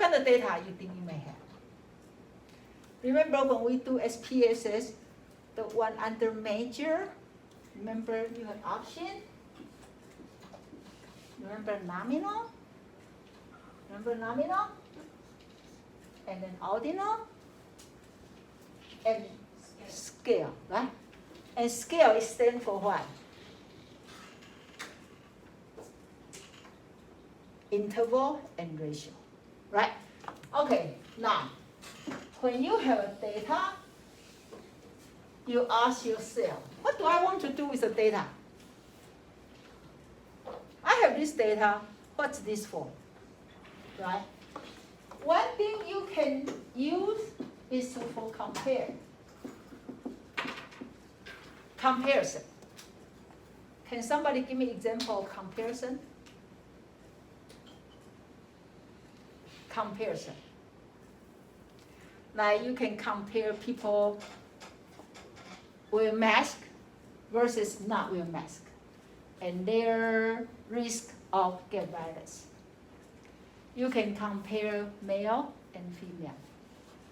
kind of data you think you may have? Remember when we do SPSS, the one under major, remember you have option? Remember nominal? Remember nominal? And then ordinal? And scale, right? And scale is stand for what? Interval and ratio, right? Okay, now, when you have data, you ask yourself, what do I want to do with the data? I have this data, what's this for? Right? One thing you can use is for comparison. Can somebody give me example of comparison? Comparison. Like you can compare people with mask versus not with mask, and their risk of get virus. You can compare male and female,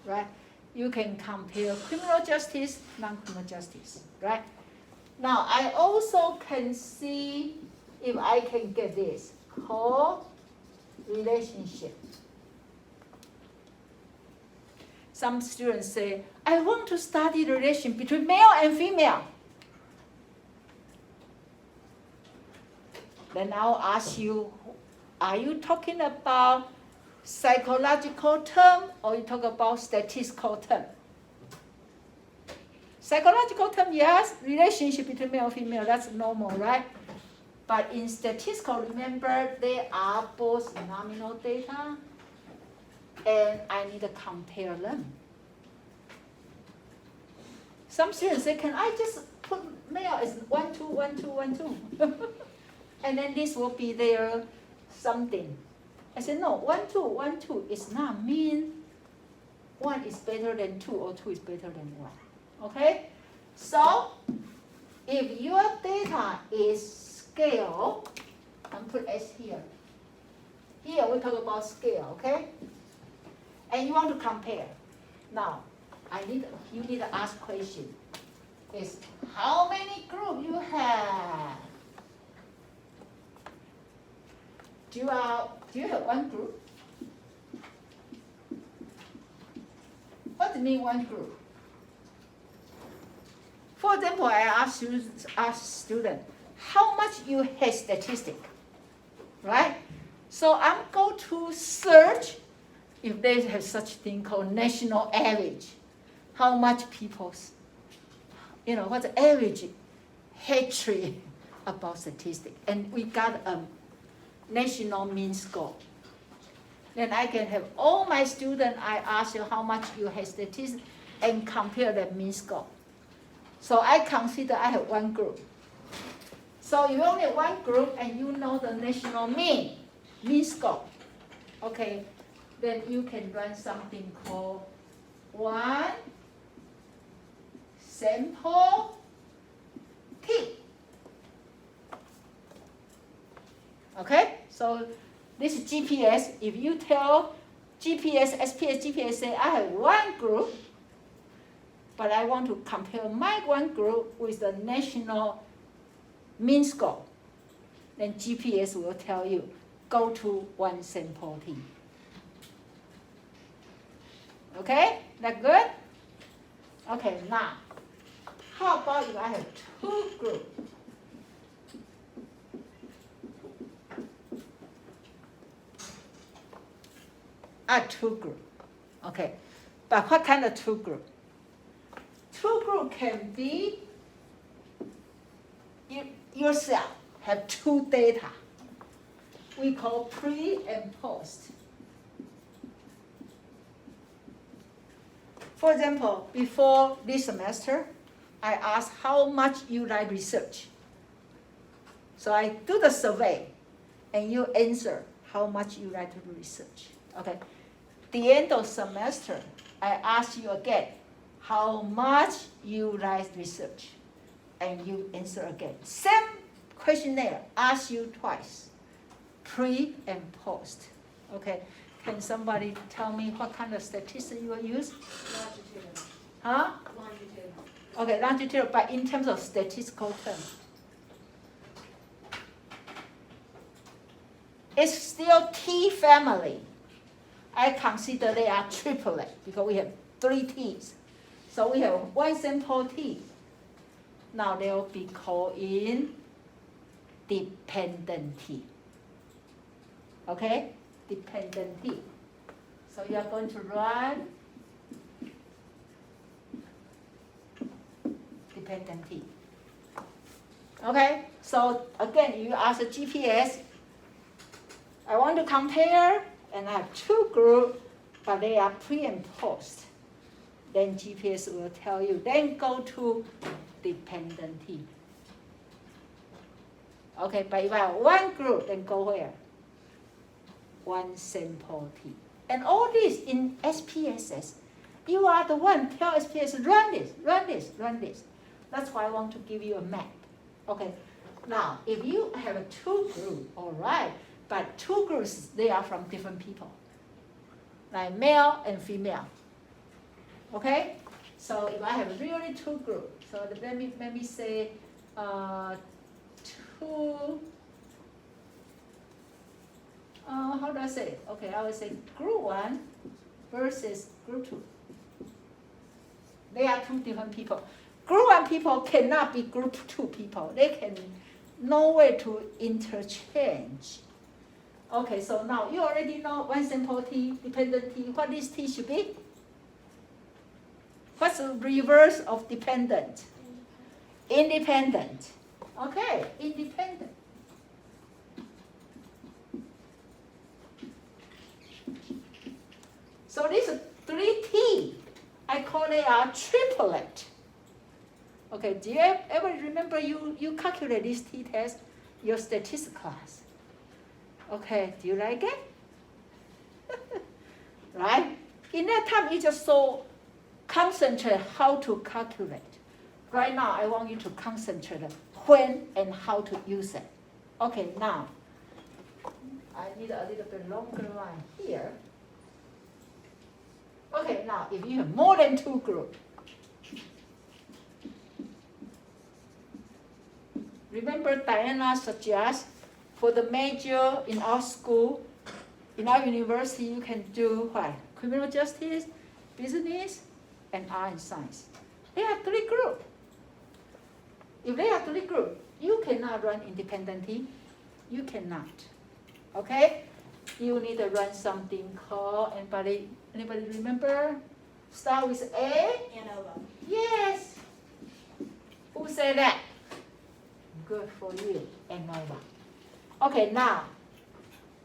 right? You can compare criminal justice, non-criminal justice, right? Now I also can see if I can get this co-relationship. Some students say, I want to study the relation between male and female. Then I'll ask you, are you talking about psychological term or you talk about statistical term? Psychological term, yes, relationship between male and female, that's normal, right? But in statistical, remember, they are both nominal data, and I need to compare them. Some students say, can I just put male as 1, 2, 1, 2, 1, 2? And then this will be their something. I said, no, 1, 2, 1, 2 is not mean 1 is better than 2 or 2 is better than 1. Okay? So, if your data is scale, I'm put S here. Here we talk about scale, okay? And you want to compare. Now, you need to ask question. Is how many groups you have? Do you have one group? What do you mean one group? For example, I ask student, how much you have statistic, right? So I'm going to search if they have such thing called national average. How much people, what's the average hatred about statistics? And we got a national mean score. Then I can have all my students, I ask you how much you have statistics and compare the mean score. So I consider I have one group. So you only have one group and you know the national mean score. Okay, then you can run something called one sample T. Okay, so this is GPS. If you tell GPS, SPS, GPS say I have one group, but I want to compare my one group with the national mean score, then GPS will tell you, go to one sample T. Okay, that good? Okay, now, how about if I have two groups? Two groups. Okay, but what kind of two groups? Two groups can be yourself have two data. We call pre and post. For example, before this semester, I asked how much you like research. So I do the survey, and you answer how much you like to do research. Okay. The end of semester, I ask you again, how much you like research, and you answer again. Same questionnaire, ask you twice, pre and post. Okay. Can somebody tell me what kind of statistics you will use? Longitudinal. Huh? Longitudinal. Okay, longitudinal, but in terms of statistical terms. It's still T family. I consider they are triplet because we have 3 T's. So we have one sample T. Now they will be called in dependent T. Okay? Dependent T. So you are going to run dependent T. Okay? So again, you ask the GPS, I want to compare, and I have 2 groups, but they are pre and post. Then GPS will tell you, then go to dependent T. Okay, but if I have 1 group, then go where? 1 sample T. And all this in SPSS. You are the one, tell SPSS, run this, run this, run this. That's why I want to give you a map. Okay, now if you have a 2 groups, all right, but 2 groups, they are from different people, like male and female. Okay, so if I have really 2 groups, so let me say 2. How do I say it? Okay, I will say group 1 versus group 2. They are 2 different people. Group 1 people cannot be group 2 people. They can no way to interchange. Okay, so now you already know 1 sample T, dependent T. What this T should be? What's the reverse of dependent? Independent. Okay, independent. So these 3 T, I call it a triplet. Okay, do you ever remember you calculate this T test, your statistics class? Okay, do you like it? Right? In that time, you just so concentrate how to calculate. Right now, I want you to concentrate when and how to use it. Okay, now, I need a little bit longer line here. Okay, now, if you have more than 2 groups, remember Diana suggests for the major in our school, in our university, you can do what? Criminal justice, business, and art and science. They are 3 groups. If they are 3 groups, you cannot run independently. You cannot. Okay? You need to run something called, anybody remember? Start with A? ANOVA. Yes. Who said that? Good for you, ANOVA. Okay, now,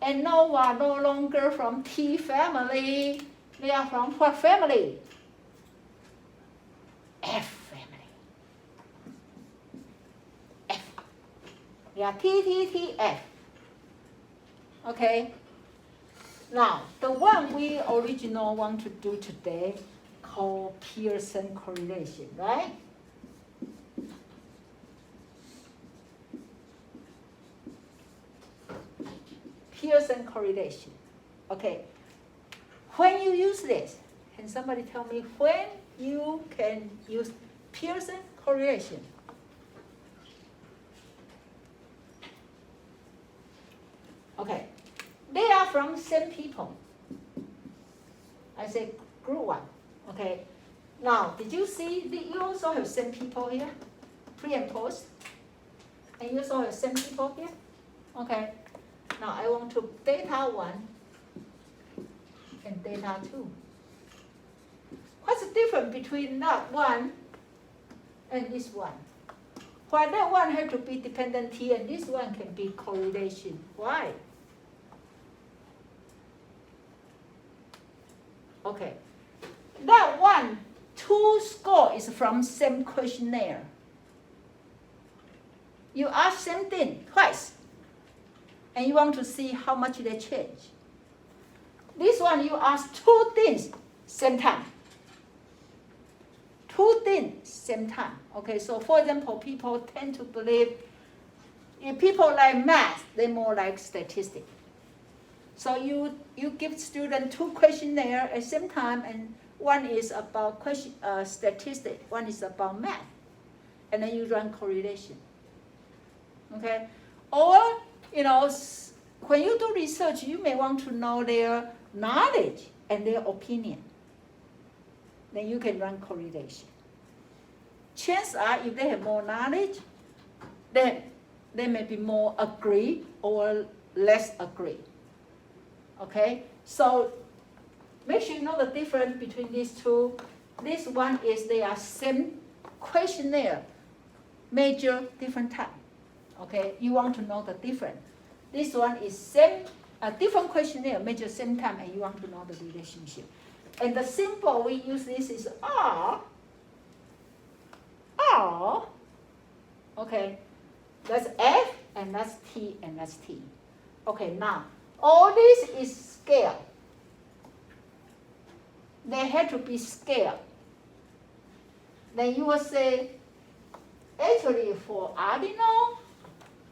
ANOVA no longer from T family. They are from what family? F family. F. They are F. Okay? Now, the one we originally want to do today called Pearson correlation, right? Pearson correlation. Okay. When you use this, can somebody tell me when you can use Pearson correlation? Okay. They are from same people. I say group 1. Okay. Now, did you see that you also have same people here? Pre and post. And you also have same people here? Okay. Now I want to data 1 and data 2. What's the difference between that 1 and this 1? Why that 1 has to be dependent T and this 1 can be correlation? Why? Okay. That 1, 2 score is from same questionnaire. You ask same thing twice. And you want to see how much they change. This one, you ask 2 things same time. 2 things same time. Okay, so for example, people tend to believe if people like math, they more like statistics. So you give student 2 questionnaires at the same time, and one is about statistics, one is about math, and then you run correlation. Okay, or when you do research, you may want to know their knowledge and their opinion. Then you can run correlation. Chances are, if they have more knowledge, then they may be more agree or less agree. Okay, so make sure you know the difference between these two. This one is they are same questionnaire, measure different time. Okay, you want to know the difference. This one is different questionnaire, measure same time, and you want to know the relationship. And the symbol we use this is R. R. Okay, that's F, and that's T, and that's T. Okay, now all this is scale. They have to be scale. Then you will say, actually for ordinal,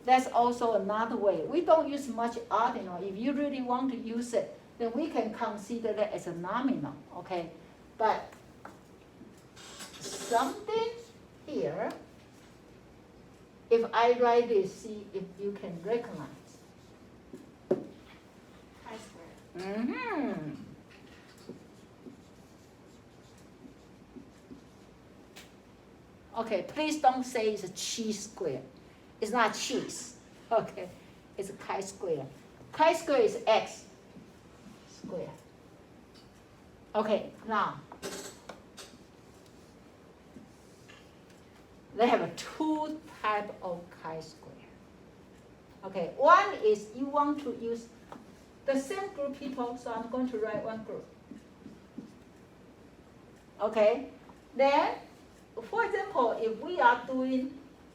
that's also another way. We don't use much ordinal. If you really want to use it, then we can consider that as a nominal, okay? But something here, if I write this, see if you can recognize. Chi-square. Mm-hmm. Okay, please don't say it's a cheese square. It's not cheese. Okay, it's a chi-square. Chi-square is x square. Okay, now they have 2 types of chi-square. Okay, one is you want to use the same group people, so I'm going to write one group. Okay, then, for example, if we are doing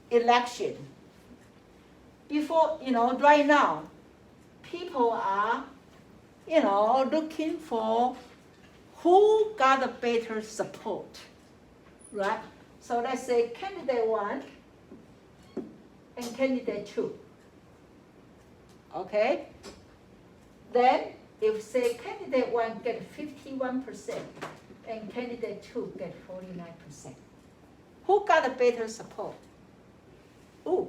election, before, right now, people are, looking for who got a better support, right? So let's say candidate 1 and candidate 2. Okay? Then, if say candidate 1 get 51% and candidate 2 get 49%. Who got a better support? Ooh.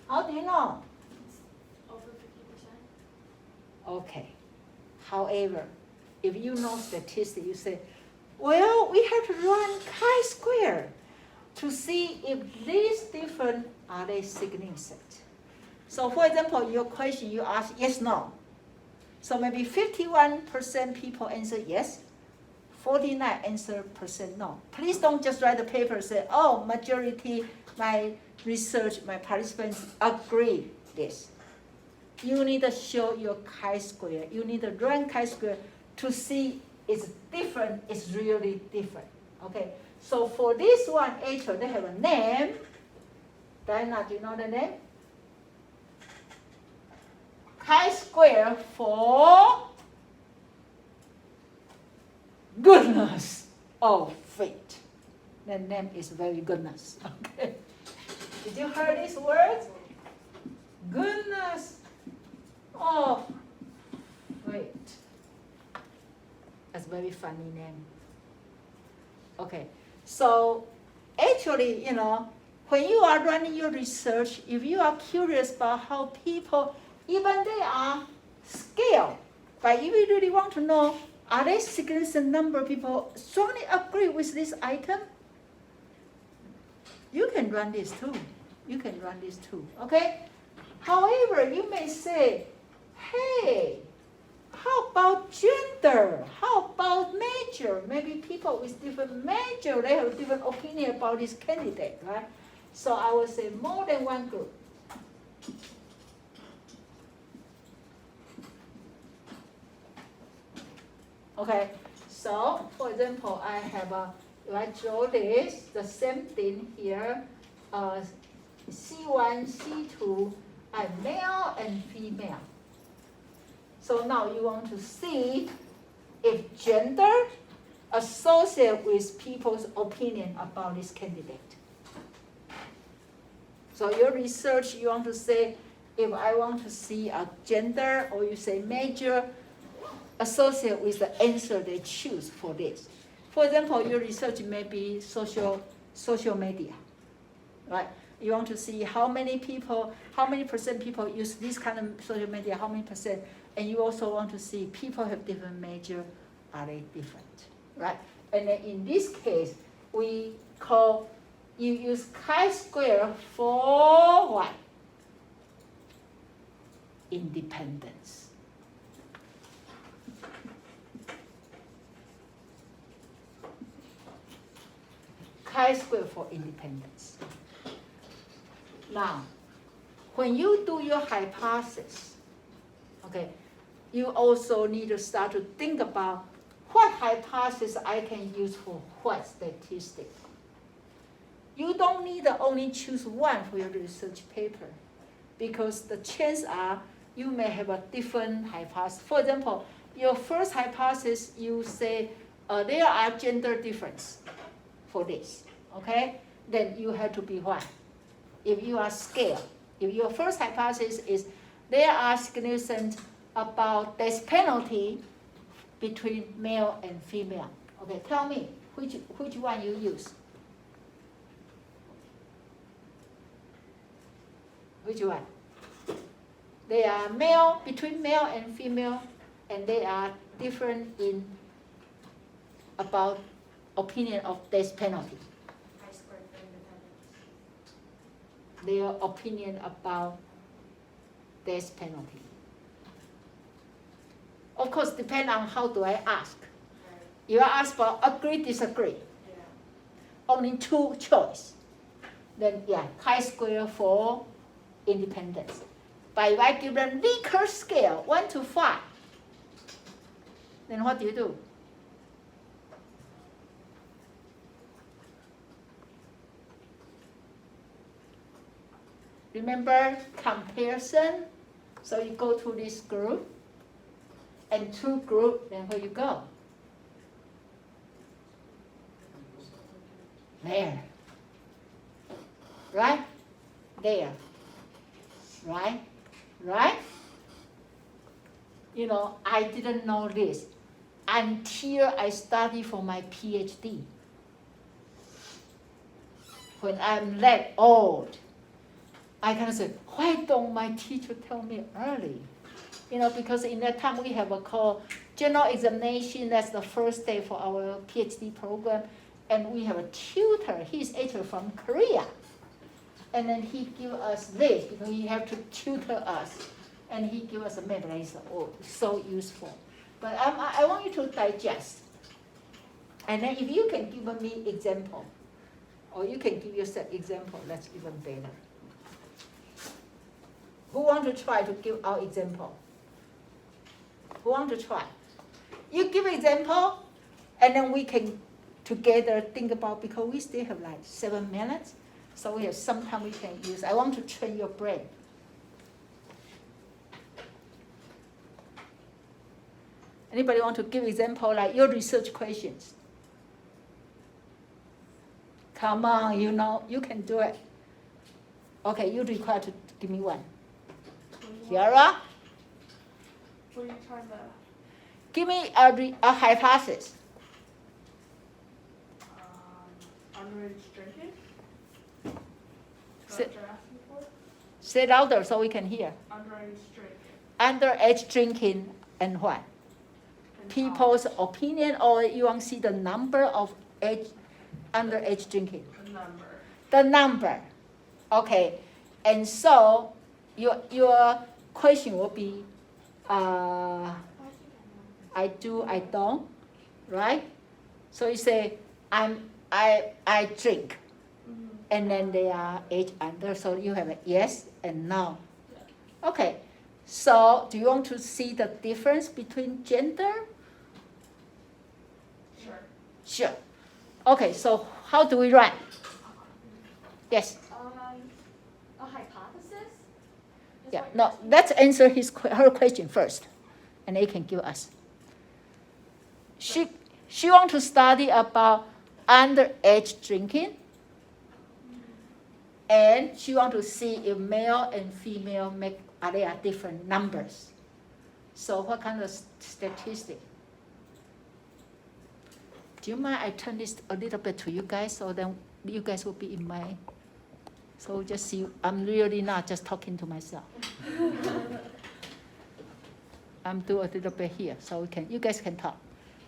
How do you know? Over 50%. Okay. However, if you know statistics, you say, well, we have to run chi-square to see if these different are they significant. So for example, your question you ask yes, no. So maybe 51% people answer yes, 49 answer percent no. Please don't just write the paper and say, oh, majority, my research, my participants agree this. You need to show your chi-square. You need to run chi-square to see it's different, it's really different. Okay, so for this one, actually, they have a name. Diana, do you know the name? Chi-square for goodness of faith. The name is very goodness. Okay. Did you hear these words? Goodness of faith. That's a very funny name. Okay. So actually, when you are running your research, if you are curious about how people, even they are scaled, but if you really want to know, are there significant number of people strongly agree with this item? You can run this too. You can run this too, okay? However, you may say, hey, how about gender? How about major? Maybe people with different major, they have different opinion about this candidate, right? So I would say more than one group. Okay, so for example, if I draw this, the same thing here, C1, C2, and male and female. So now you want to see if gender associated with people's opinion about this candidate. So your research, you want to say, if I want to see a gender, or you say major, associated with the answer they choose for this. For example, your research may be social media, right? You want to see how many percent people use this kind of social media, how many percent, and you also want to see people have different major, are they different, right? And then in this case, we call, you use chi-square for what? Independence. Chi-square for independence. Now, when you do your hypothesis, okay, you also need to start to think about what hypothesis I can use for what statistic. You don't need to only choose one for your research paper, because the chances are you may have a different hypothesis. For example, your first hypothesis, you say there are gender difference for this, okay? Then you have to be what? If you are scale, if your first hypothesis is there are significant about death penalty between male and female, okay, tell me which one you use. Which one? They are male, between male and female, and they are different in about opinion of death penalty. Chi-square for independence. Their opinion about death penalty. Of course, depend on how do I ask. Right. You ask for agree, disagree. Yeah. Only two choice. Then yeah, chi-square for independence. But if I give them Likert scale, 1 to 5, then what do you do? Remember comparison? So you go to this group, and two group, then where you go? There. Right? There. Right? Right? You know, I didn't know this until I studied for my PhD. When I'm that old, I kind of say, why don't my teacher tell me early? You know, because in that time we have a call general examination. That's the first day for our PhD program, and we have a tutor. He's actually from Korea, and then he give us this because he have to tutor us, and he give us a map. And I said, oh, so useful. But I want you to digest, and then if you can give me example, or you can give yourself example, that's even better. Who want to try to give our example? Who want to try? You give example, and then we can together think about, because we still have like 7 minutes, so we have some time we can use. I want to train your brain. Anybody want to give example like your research questions? Come on, you know, you can do it. Okay, you require to give me one. Kiara? What are you trying to? Give me a hypothesis. Underage drinking? Is that Sit- what you're asking for? Say louder so we can hear. Underage drinking. Underage drinking and what? And People's opinion, or you want to see the number of underage drinking? the number. The number. Okay. And so your question will be, I do, I don't, right? So you say, I drink, and then they are age under, so you have a yes and no. Okay, so do you want to see the difference between gender? Sure. Sure. Okay, so how do we write? Yes. A hypothesis? Is Yeah. what No, you're let's answer her question first, and they can give us. She want to study about underage drinking. And she want to see if male and female are they different numbers. So what kind of statistic? Do you mind I turn this a little bit to you guys so then you guys will be in my, so just see, I'm really not just talking to myself. I'm doing a little bit here so you guys can talk.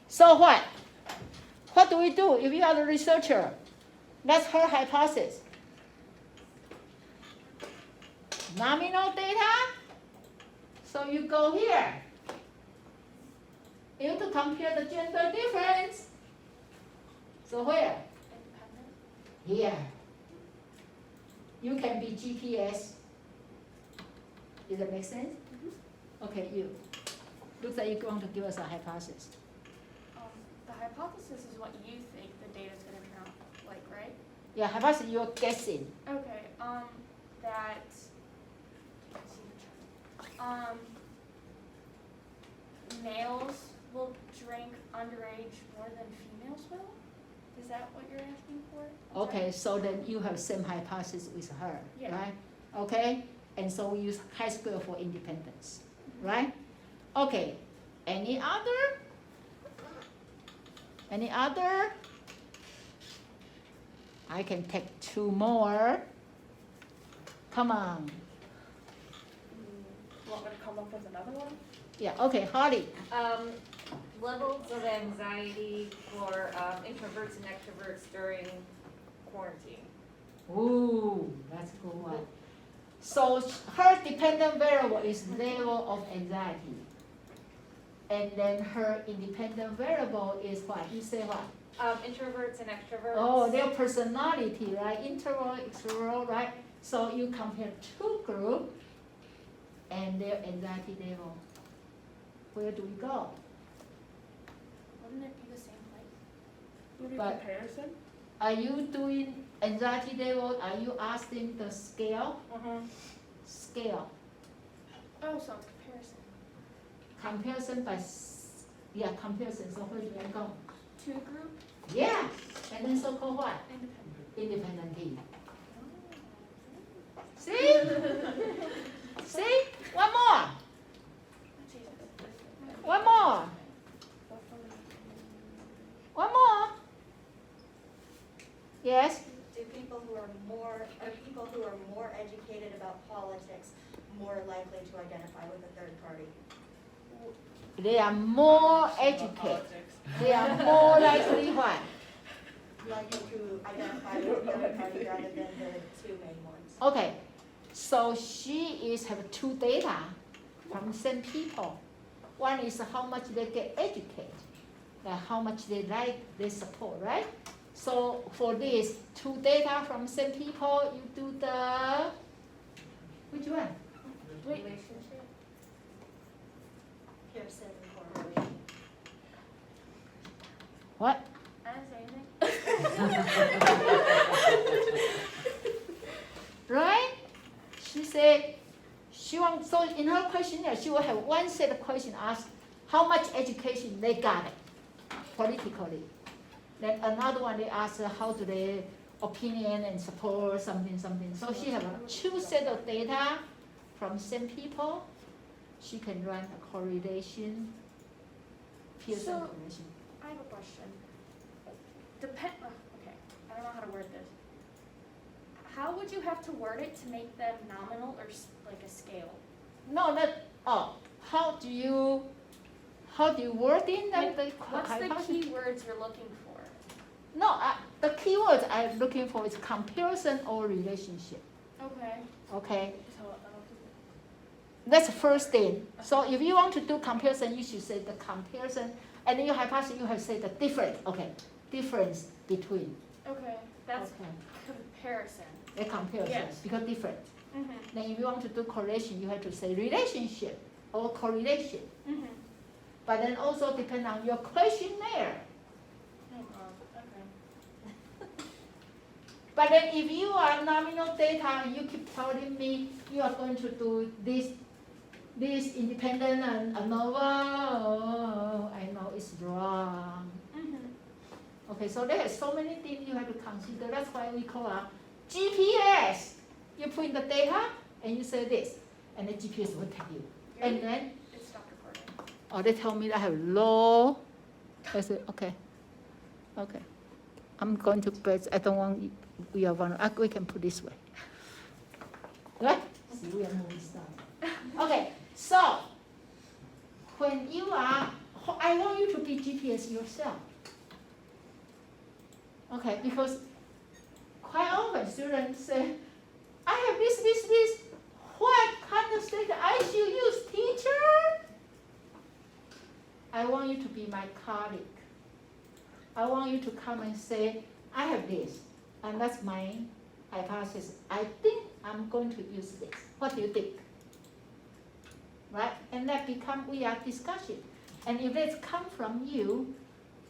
So what? What do we do if you are the researcher? That's her hypothesis. Nominal data. So you go here. You have to compare the gender difference. So where? Independent. Here. You can be GPS. Does that make sense? Mm-hmm. Okay, you. Looks like you're going to give us a hypothesis. The hypothesis is what you think the data is going to turn out like, right? Yeah, hypothesis you're guessing. Okay. That. Males will drink underage more than females will. Is that what you're asking for? Okay, so then you have same hypothesis with her, Yeah. right? Okay, and so we use chi-square for independence, right? Okay, any other? Any other? I can take two more. Come on. Want me to come up with another one? Yeah, okay, Holly. Levels of anxiety for introverts and extroverts during quarantine. Ooh, that's a good one. So her dependent variable is level of anxiety. And then her independent variable is what? You say what? Introverts and extroverts. Oh, their personality, right? Introvert, extrovert, right? So you compare two groups and their anxiety level. Where do we go? Wouldn't it be the same place? Would be But- comparison? Are you doing anxiety level? Are you asking the scale? Scale. Oh, so it's comparison. Comparison by, yeah, comparison. So where do I go? Two group, Yeah, and then so-called what? independent. Independent team. See? See? One more. One more. One more. Yes? Do people who are more educated about politics more likely to identify with a third party? They are more educated. Politics. They are more likely what? Likely to identify with the other party rather than the two main ones? Okay, so she have two data from same people. One is how much they get educated, like how much they like, they support, right? So for this, two data from same people, you do the, which one? Relationship. Pearson correlation. What? I didn't say anything. Right? She said, she wants, so in her questionnaire, she will have one set of questions asked, how much education they got politically. Then another one they ask her how do they opinion and support something. So she have two set of data from same people. She can run a correlation, Pearson So- correlation. I have a question. Okay, I don't know how to word this. How would you have to word it to make them nominal or like a scale? No, how do you word in them? What's the keywords you're looking for? No, the keywords I'm looking for is comparison or relationship. Okay. Okay, So that's the first thing. So if you want to do comparison, you should say the comparison, and then your hypothesis you have to say the difference. Okay, difference between. okay, that's Okay, comparison. the comparison Yes. because different. Mhm. Then if you want to do correlation, you have to say relationship or correlation. Mhm. But then also depend on your questionnaire. Oh God. Okay. But then if you are nominal data and you keep telling me you are going to do this independent and ANOVA, I know it's wrong. Mhm. Okay, so there are so many things you have to consider. That's why we call a GPS, you put in the data and you say this, and the GPS will tell you. And then, It stopped recording. oh, they tell me I have low. I said, okay. I'm going to bed. I don't want, we can put this way. Right? See, we are moving stuff. Okay, so when you are, I want you to be GPS yourself. Okay, because quite often students say, I have this. What kind of statement I should use, teacher? I want you to be my colleague. I want you to come and say, I have this, and that's my hypothesis. I think I'm going to use this. What do you think? Right? And that we are discussing. And if it's come from you,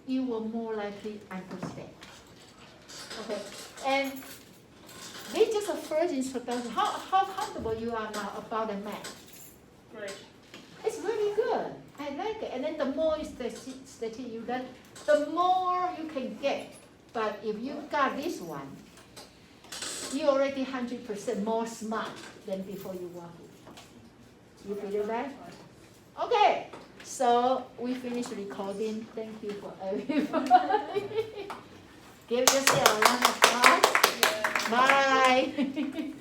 you will more likely understand. Okay, and this is just a first introduction. How comfortable you are now about the math? Great. It's really good. I like it. And then the more you study you learn, the more you can get. But if you got this one, you already 100% more smart than before you walk in. You believe that? Okay. So we finished recording. Thank you for everybody. Give yourself a round of applause. Bye.